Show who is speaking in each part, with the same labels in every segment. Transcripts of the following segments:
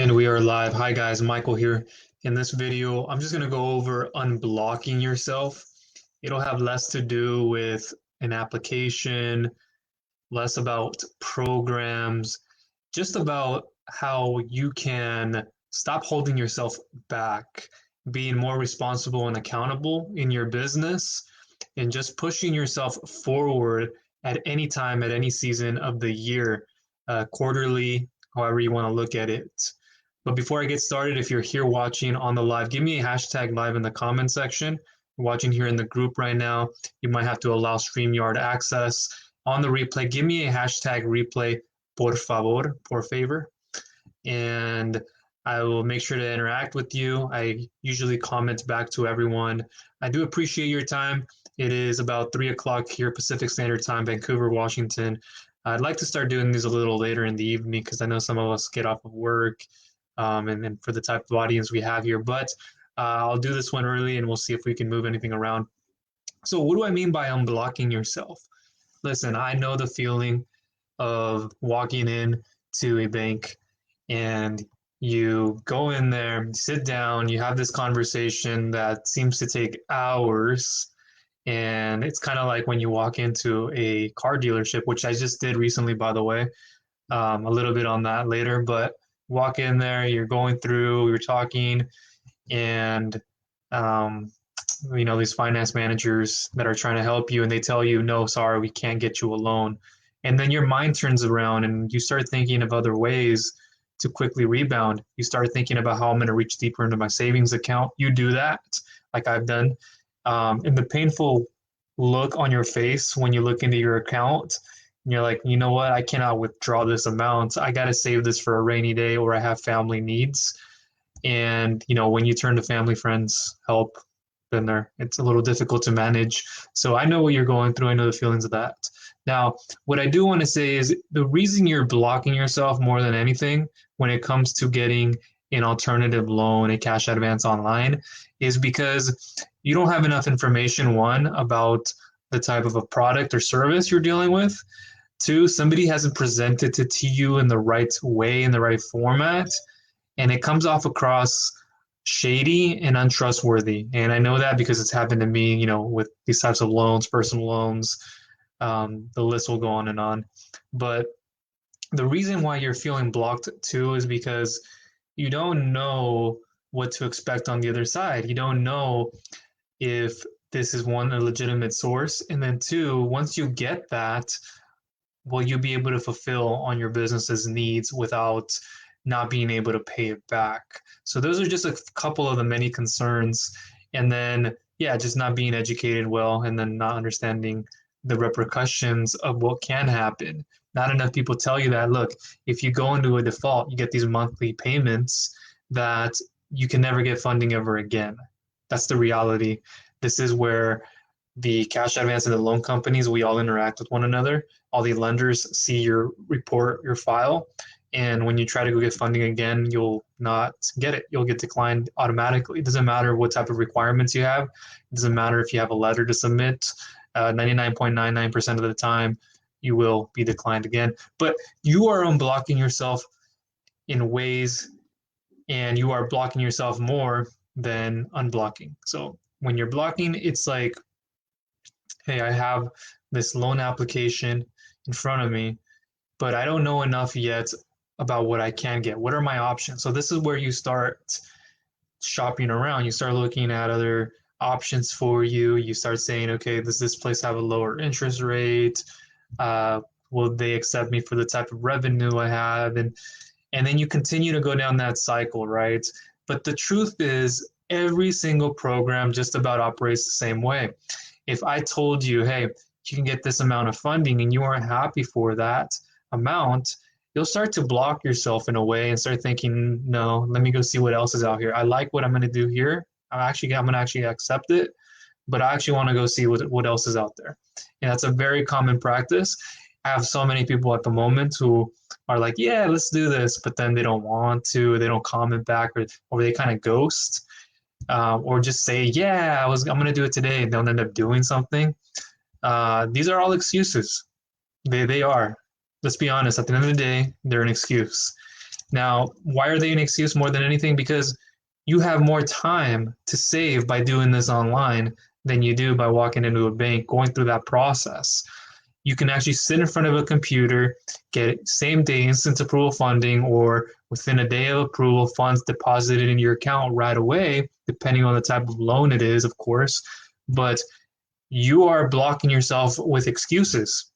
Speaker 1: And we are live. Hi guys, Michael here. In this video, I'm just going to go over unblocking yourself. It'll have less to do with an application, less about programs, just about how you can stop holding yourself back, being more responsible and accountable in your business, and just pushing yourself forward at any time, at any season of the year, quarterly, however you want to look at it. But before I get started, if you're here watching on the live, give me a hashtag live in the comment section. You're watching here in the group right now, you might have to allow StreamYard access. On the replay, give me a hashtag replay, por favor, por favor. And I will make sure to interact with you. I usually comment back to everyone. I do appreciate your time. It is about 3 o'clock here, Pacific Standard Time, Vancouver, Washington. I'd like to start doing these a little later in the evening because I know some of us get off of work and then for the type of audience we have here. But I'll do this one early and we'll see if we can move anything around. So what do I mean by unblocking yourself? Listen, I know the feeling of walking in to a bank and you go in there, sit down, you have this conversation that seems to take hours. And it's kind of like when you walk into a car dealership, which I just did recently, by the way. A little bit on that later, but walk in there, you're going through, you're talking, and um, these finance managers that are trying to help you, and they tell you, no, sorry, we can't get you a loan. And then your mind turns around and you start thinking of other ways to quickly rebound. You start thinking about how I'm going to reach deeper into my savings account. You do that, like I've done. And the painful look on your face when you look into your account, and you're like, you know what? I cannot withdraw this amount. I got to save this for a rainy day or I have family needs. And, when you turn to family, friends, help, been there. It's a little difficult to manage. So I know what you're going through. I know the feelings of that. Now, what I do want to say is the reason you're blocking yourself more than anything when it comes to getting an alternative loan, a cash advance online, is because you don't have enough information, one, about the type of a product or service you're dealing with. Two, somebody hasn't presented it to you in the right way, in the right format, and it comes off across shady and untrustworthy. And I know that because it's happened to me, with these types of loans, personal loans. The list will go on and on. But the reason why you're feeling blocked too is because you don't know what to expect on the other side. You don't know if this is, one, a legitimate source, and then two, once you get that, will you be able to fulfill on your business's needs without not being able to pay it back? So those are just a couple of the many concerns. And then, yeah, just not being educated well and then not understanding the repercussions of what can happen. Not enough people tell you that, look, if you go into a default, you get these monthly payments that you can never get funding ever again. That's the reality. This is where the cash advance and the loan companies, we all interact with one another. All the lenders see your report, your file, and when you try to go get funding again, you'll not get it. You'll get declined automatically. It doesn't matter what type of requirements you have. It doesn't matter if you have a letter to submit. 99.99% of the time, you will be declined again. But you are unblocking yourself in ways, and you are blocking yourself more than unblocking. So when you're blocking, it's like, hey, I have this loan application in front of me, but I don't know enough yet about what I can get. What are my options? So this is where you start shopping around. You start looking at other options for you. You start saying, okay, does this place have a lower interest rate? Will they accept me for the type of revenue I have? And then you continue to go down that cycle, right? But the truth is, every single program just about operates the same way. If I told you, hey, you can get this amount of funding and you aren't happy for that amount, you'll start to block yourself in a way and start thinking, no, let me go see what else is out here. I like what I'm going to do here. I'm going to actually accept it, but I actually want to go see what else is out there. And that's a very common practice. I have so many people at the moment who are like, yeah, let's do this, but then they don't want to, they don't comment back, or they kind of ghost, or just say, yeah, I'm going to do it today, and don't end up doing something. These are all excuses. They are. Let's be honest, at the end of the day, they're an excuse. Now, why are they an excuse more than anything? Because you have more time to save by doing this online than you do by walking into a bank, going through that process. You can actually sit in front of a computer, get same day instant approval funding, or within a day of approval, funds deposited in your account right away, depending on the type of loan it is, of course. But you are blocking yourself with excuses.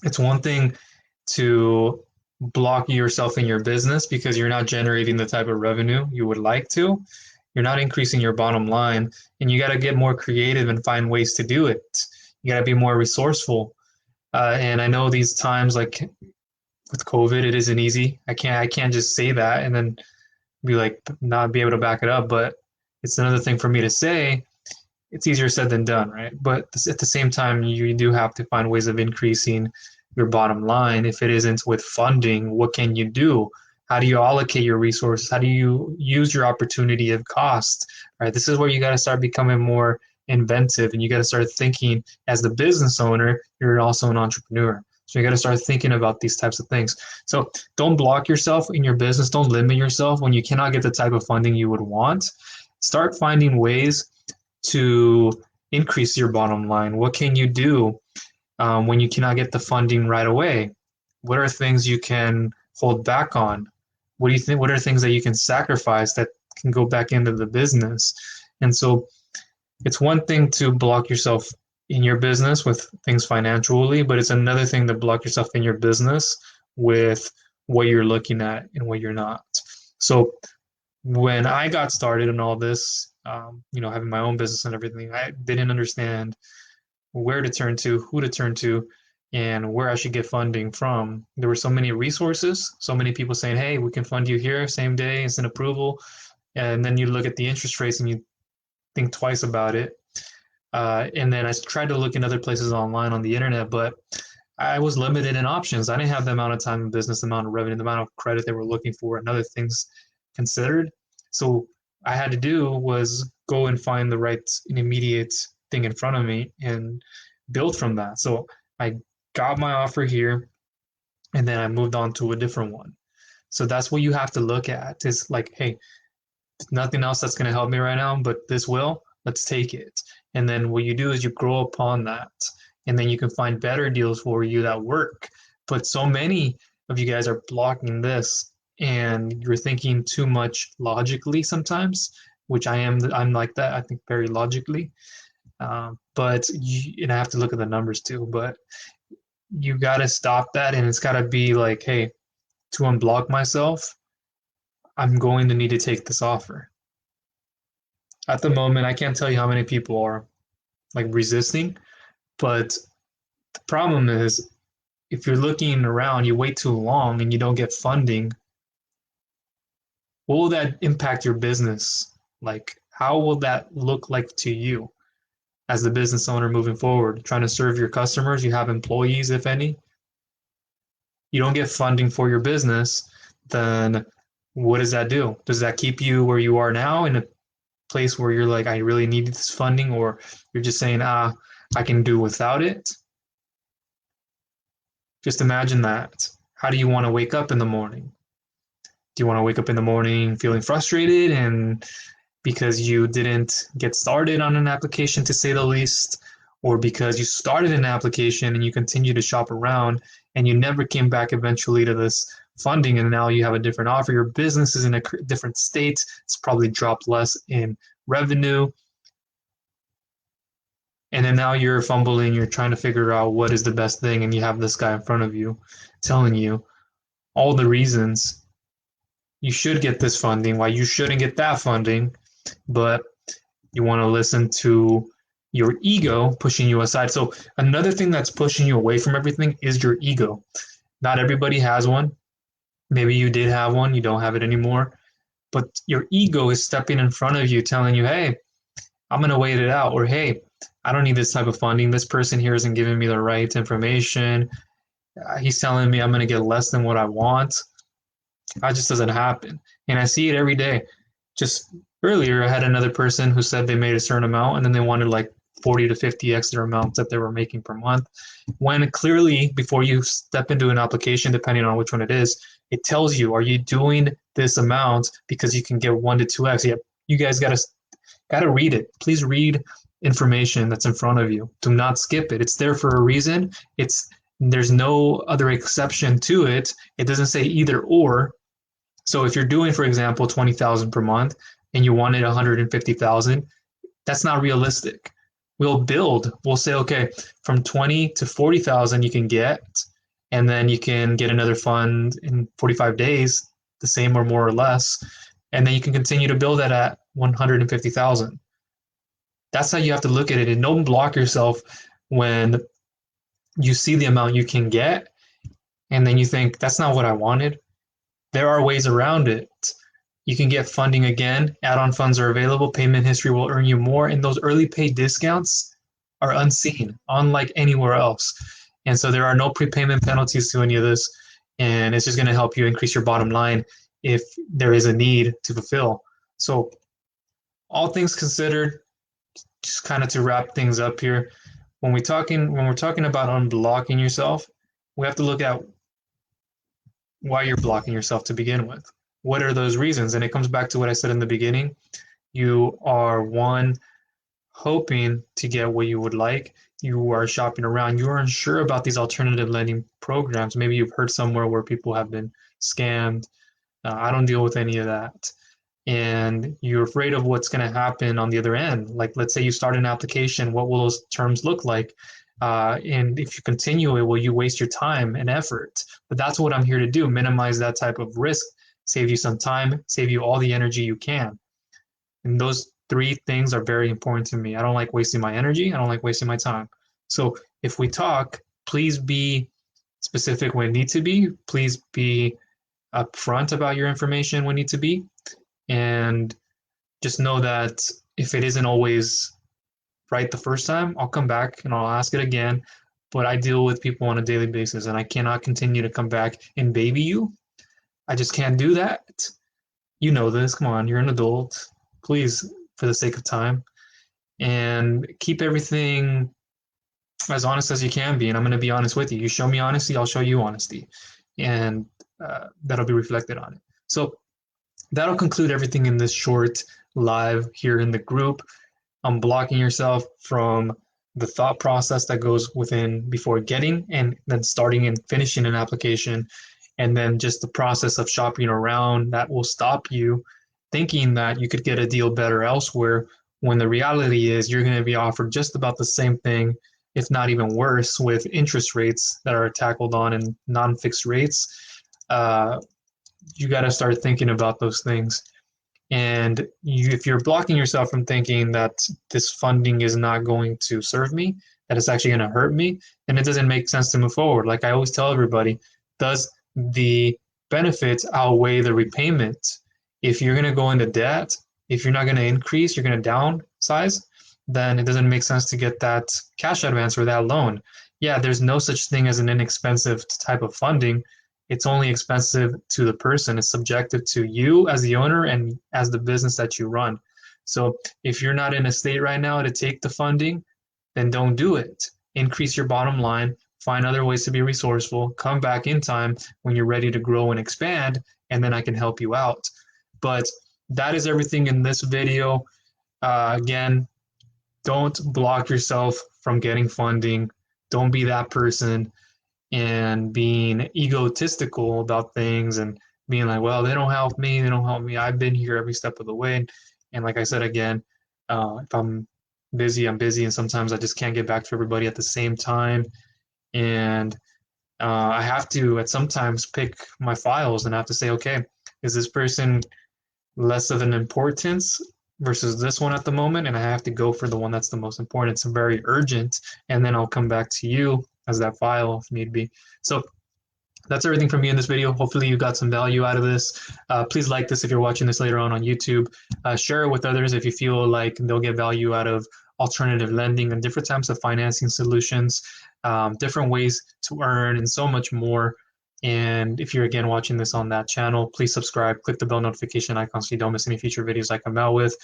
Speaker 1: It's one thing to block yourself in your business because you're not generating the type of revenue you would like to. You're not increasing your bottom line, and you got to get more creative and find ways to do it. You got to be more resourceful. And I know these times, like with COVID, it isn't easy. I can't just say that and then be like not be able to back it up. But it's another thing for me to say. It's easier said than done, right? But at the same time, you do have to find ways of increasing your bottom line. If it isn't with funding, what can you do? How do you allocate your resources? How do you use your opportunity of cost? Right? This is where you got to start becoming more inventive, and you got to start thinking as the business owner, you're also an entrepreneur. So you got to start thinking about these types of things. So don't block yourself in your business. Don't limit yourself when you cannot get the type of funding you would want. Start finding ways to increase your bottom line. What can you do when you cannot get the funding right away? What are things you can hold back on? What do you think? What are things that you can sacrifice that can go back into the business? And so it's one thing to block yourself in your business with things financially, but it's another thing to block yourself in your business with what you're looking at and what you're not. So when I got started in all this, having my own business and everything, I didn't understand where to turn to, who to turn to, and where I should get funding from. There were so many resources, so many people saying, hey, we can fund you here, same day, instant approval. And then you look at the interest rates and you think twice about it. And then I tried to look in other places online on the internet, but I was limited in options. I didn't have the amount of time in business, the amount of revenue, the amount of credit they were looking for, and other things considered. So I had to do was go and find the right and immediate thing in front of me and build from that. So I got my offer here, and then I moved on to a different one. So that's what you have to look at is like, hey, nothing else that's going to help me right now, but this will. Let's take it. And then what you do is you grow upon that. And then you can find better deals for you that work. But so many of you guys are blocking this and you're thinking too much logically sometimes, which I'm like that. I think very logically. And I have to look at the numbers too. But you got to stop that. And it's got to be like, hey, to unblock myself, I'm going to need to take this offer. At the moment, I can't tell you how many people are like resisting, but the problem is if you're looking around, you wait too long and you don't get funding, what will that impact your business? Like, how will that look like to you as the business owner moving forward? Trying to serve your customers, you have employees, if any, you don't get funding for your business, then what does that do? Does that keep you where you are now in a place where you're like, I really need this funding, or you're just saying, I can do without it? Just imagine that. How do you want to wake up in the morning? Do you want to wake up in the morning feeling frustrated and because you didn't get started on an application, to say the least, or because you started an application and you continue to shop around and you never came back eventually to this funding and now you have a different offer? Your business is in a different state. It's probably dropped less in revenue. And then now you're fumbling, you're trying to figure out what is the best thing, and you have this guy in front of you telling you all the reasons you should get this funding, why you shouldn't get that funding, but you want to listen to your ego pushing you aside. So another thing that's pushing you away from everything is your ego. Not everybody has one. Maybe you did have one, you don't have it anymore. But your ego is stepping in front of you, telling you, hey, I'm going to wait it out. Or, hey, I don't need this type of funding. This person here isn't giving me the right information. He's telling me I'm going to get less than what I want. That just doesn't happen. And I see it every day. Just earlier, I had another person who said they made a certain amount and then they wanted like 40 to 50x their amounts that they were making per month. When clearly, before you step into an application, depending on which one it is, it tells you, are you doing this amount because you can get 1 to 2x? Yeah, you guys gotta read it. Please read information that's in front of you. Do not skip it. It's there for a reason. There's no other exception to it. It doesn't say either or. So if you're doing, for example, 20,000 per month and you wanted 150,000, that's not realistic. We'll say, okay, from 20 to 40,000 you can get, and then you can get another fund in 45 days, the same or more or less, and then you can continue to build that at 150,000. That's how you have to look at it, and don't block yourself when you see the amount you can get and then you think that's not what I wanted. There are ways around it. You can get funding again. Add-on funds are available. Payment history will earn you more, and those early pay discounts are unseen, unlike anywhere else. And so there are no prepayment penalties to any of this, and it's just going to help you increase your bottom line if there is a need to fulfill. So, all things considered, just kind of to wrap things up here, when we're talking about unblocking yourself, we have to look at why you're blocking yourself to begin with. What are those reasons? And it comes back to what I said in the beginning. You are one, hoping to get what you would like. You are shopping around. You are unsure about these alternative lending programs. Maybe you've heard somewhere where people have been scammed. I don't deal with any of that. And you're afraid of what's going to happen on the other end. Like, let's say you start an application, what will those terms look like? And if you continue it, will you waste your time and effort? But that's what I'm here to do, minimize that type of risk, save you some time, save you all the energy you can. And those three things are very important to me. I don't like wasting my energy. I don't like wasting my time. So if we talk, please be specific when need to be. Please be upfront about your information when need to be. And just know that if it isn't always right the first time, I'll come back and I'll ask it again. But I deal with people on a daily basis, and I cannot continue to come back and baby you. I just can't do that. You know this. Come on, you're an adult. Please, for the sake of time, and keep everything as honest as you can be. And I'm going to be honest with you. You show me honesty, I'll show you honesty, and that'll be reflected on it. So that'll conclude everything in this short live here in the group. Unblocking yourself from the thought process that goes within before getting and then starting and finishing an application, and then just the process of shopping around that will stop you thinking that you could get a deal better elsewhere, when the reality is you're going to be offered just about the same thing, if not even worse, with interest rates that are tackled on and non-fixed rates. You got to start thinking about those things. And if you're blocking yourself from thinking that this funding is not going to serve me, that it's actually going to hurt me, then it doesn't make sense to move forward. Like I always tell everybody, does the benefits outweigh the repayment? If you're going to go into debt, if you're not going to increase, you're going to downsize, then it doesn't make sense to get that cash advance or that loan. Yeah, there's no such thing as an inexpensive type of funding. It's only expensive to the person. It's subjective to you as the owner and as the business that you run. So if you're not in a state right now to take the funding, then don't do it. Increase your bottom line, find other ways to be resourceful, come back in time when you're ready to grow and expand, and then I can help you out. But that is everything in this video. Again, don't block yourself from getting funding. Don't be that person and being egotistical about things and being like, well, they don't help me. They don't help me. I've been here every step of the way. And like I said, again, if I'm busy, I'm busy. And sometimes I just can't get back to everybody at the same time. And I have to at sometimes pick my files and I have to say, okay, is this person less of an importance versus this one at the moment? And I have to go for the one that's the most important. It's very urgent. And then I'll come back to you as that file if need be. So that's everything from me in this video. Hopefully you got some value out of this. Please like this if you're watching this later on YouTube. Share it with others if you feel like they'll get value out of alternative lending and different types of financing solutions, different ways to earn, and so much more. And if you're again watching this on that channel, please subscribe, click the bell notification icon so you don't miss any future videos I come out with,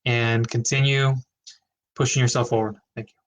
Speaker 1: and continue pushing yourself forward. Thank you.